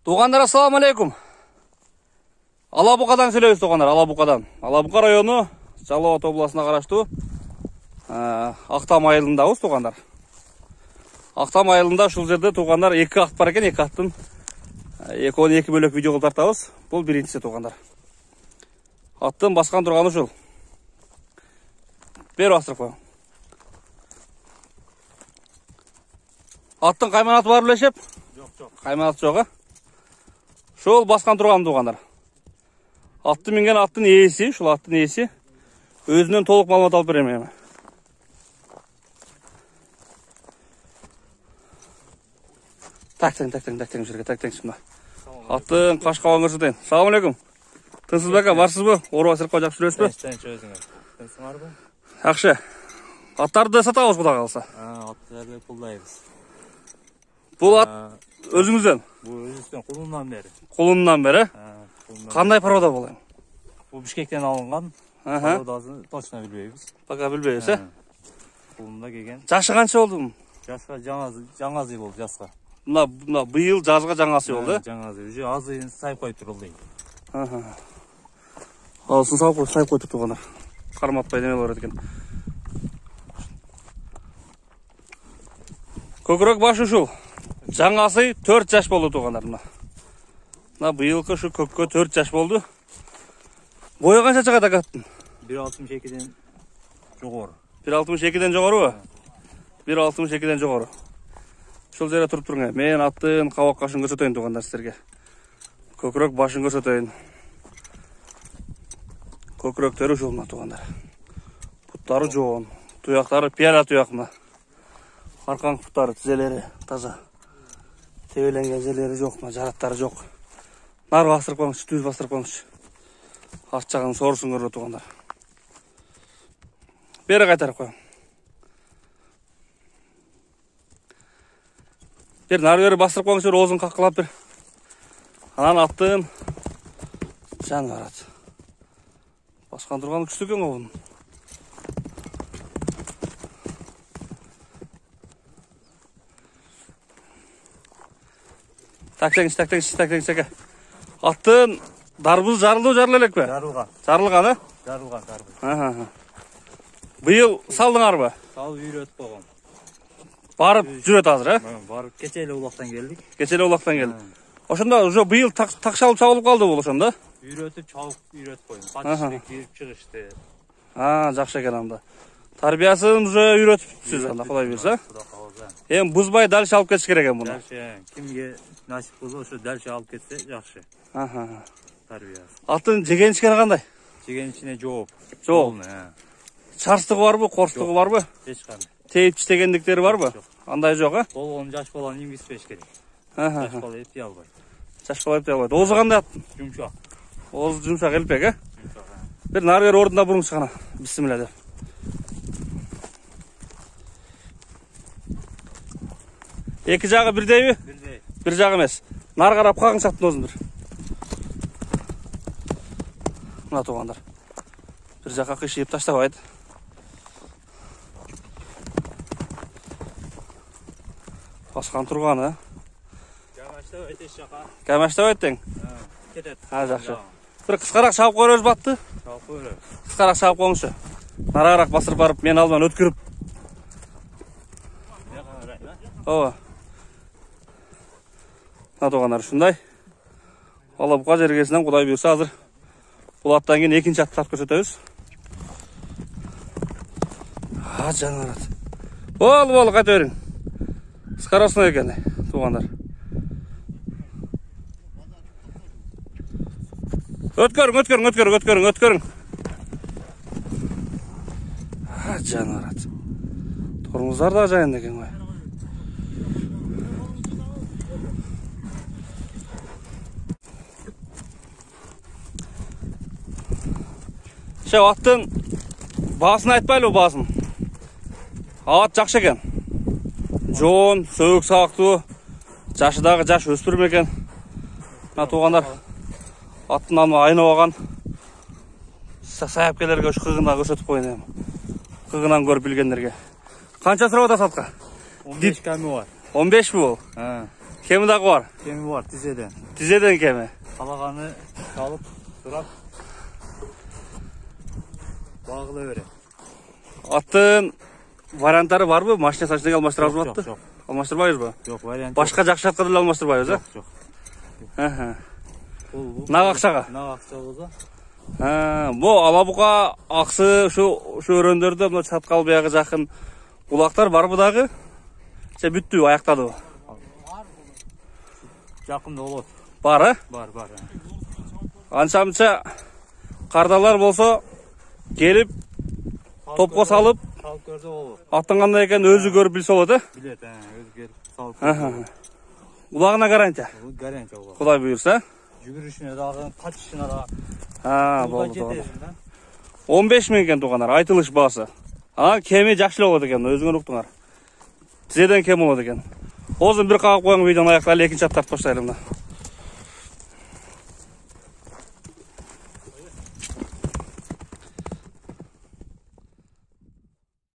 Туғандар, ассаламу алейкум. Алабұқадан сөйлейбіз, туғандар, Алабұқадан. Алабұқа району, Жалауат обласына қарашты Ақтам айылындабыз, туғандар. Ақтам айылында шул жерде туғандар 2 ат бар екен, 2 аттың 2 бөлек видео қылып тартабыз. Бұл биринчisi, туғандар. Аттың басқан тұрғаны шул. Бер бастырып қойың. Аттың қайманаты бар білешеп? Жоқ. Қайманаты жоға? Шул басқан тұрғаны, туғандар. Атты мінген аттың иесі, шул аттың иесі өзінен толық малымат алып беремейме. Тәктен жерге, тәктен шымда. Аттың қашқауын көрсетейін. Салам алейкум. Тынсыз бәка, барсыз бұ? Ору асырып қойдақ жүресіз бі? Ақшы. Аттарды сатауыз құда қалса? Аттарды пұлдайбыз. Бұл ат өзіңізден? Бұл өзімізден, құлыннан бері. Құлыннан бері? Қандай парода болайым? Бұл Бішкектен алынған. Пародасын точно білбейбіз. Бақа білбейбіз, ә? Құлында келген. Жашы қанша болды мұн? Жасқа жаңазы болды, жасқа. Мына бұйыл жазға жаңасы болды? Жаңазы. Уже азыйын сайып қойып тұр олдайын. Алсын сайып қойып тұрғандар. Қарматпай демел бар екен. Көкірек башы шул. Жаңасы 4 жаш болды туғандар. Мына бұйылқы шу көкке 4 жаш болды. Бойы қанша шығады аттың? 1.62-ден жоғары. 1.62-ден жоғары ба? 1.62-ден жоғары. Шул жерде тұрып тұрыңа. Мен аттың қауақ қашын көрсетейін туғандар сіздерге. Көкірек башын көрсетейін. Көкіректері жол мына туғандар. Пұттары жоғын. Тұяқтары пияла тұяқ мына. Арқан пұттары, тізелері таза. Тебеленген жерлері жоқ, жараттары жоқ. Нар бастырып қойыңыз, түз бастырып қойыңыз. Арт жағын сорысын көріп туғандар. Бері қайтарып қойың. Бер нар бері бастырып қойыңыз, розын қаққылап бер. Анан аттың жаны барады. Басқан тұрғаны күшті екен оғын. Тәктеңіз. Аттың дарбыз жарылды жарылелек бе? Жарылған. Жарылған, ә? Жарылған дарбыз. Бұйыл салдыңар ба? Салып үйретіп қойған. Барып жүрет азыр, ә? Барып кечелі улақтан келдік. Кечелі улақтан келді. Ошында уже бұйыл тақшалып чағылып қалды бұл ошында? Үйретіп чауып үйретіп қойын. Қатшылық киіп шығышты. Жақшы екен анда. Тарбиясын уже үйретіп сіз анда, құдай берсі. Ең бұзбай дәлше алып кетіш керек екен бұны. Дәлше, кімге насип болса, ошо дәлше алып кетсе жақшы. Тарбиясы. Аттың жеген ішкені қандай? Жеген ішіне жоқ. Жоқ. Шарыстығы бар бұ, қорыстығы бар бұ? Ешқандай. Тейіп іштегендіктері бар бұ? Андай жоқ, ә? Болғын жаш баланы емгіспеш керек. Жаш бала епте албайды. Жаш бала епте албайды. Озы қандай аттың? Жұмшақ. Озы жұмшақ елпек, ә? Bir narver orada burun çıkana. Bismillah. Екі жағы бірдей бе? Бірдей. Bir жағы емес. Нар қарап қағын шаттын өзін бір. Мына туғандар. Bir жаққа қишиіп таштабайды. Басқан тұрғаны. Кәмәштабайды еш жаққа. Кәмәштабайды дең? Кетеді. Жақшы. Bir қысқарақ шауып қойыр өз батты? Шауып қойыр. Қысқарақ шауып қойыңызшы. Нарағарақ басырып барып, мен алдынан өткіріп. Ова. Мына туғандар шындай. Алабұқа жергесінен құдай бұйырса азыр. Бұл аттан кейін екінші атты тартып көрсетеміз. Жаны барады. Бол, қайта өрің. Қысқарасына екен, туғандар. Өткөрің. Жаны барады. Тормыздар да жайын екен ғой. Аттың басын айтпайлы басын. Ат жақшы екен. Жон, сөйік сақту, жашыдағы жаш өспірім екен. Туғандар аттың алма айны оған. саяпкелерге ушу кыгына көрсөтүп коеюн эми. Кыгынан көрүп билгендерге. Канча сурап атат сатка? 15 kemi var. 15 mi bu? He. Kemi dagı var. Kemi var dizeden. Dizeden kemi. Kalaganı çalıp durap bağlı öyle. Attın variantları var mı? Maşine saçını almaştırabız mı attı? Yok. Almaştırbayız mı? Yok variant. Başka jakşı atkadı almaştırbayız ha? Yok. Nağ akşağa? Nağ akşağa olsa. Bu alabuka aksı şu öröndörde bu çatkal bayağı jakın ulaklar var mı dağı? İşte büttü ayaktadı o. Yakında olur. Var ha? Var. Ançamça kardalar bolsa gelip topqa salıp Salып görse olur. attınğanda eken özü görüp bilse oladı. Bilet özü gelip salып görse. Ulağına garantiya. Bu garanti olur. Kuday buyursa. Yürüyüşüne dağın kaçışına da. Boldu. 15 ming eкен туғандар, айтылыш басы. Кеме жақшылы болады екен, өзіңер ұқтыңар. Тізеден кем болады екен. Озын бір қағып қойған видеоны аяқтайлы екінші аттарды қоштайлымда.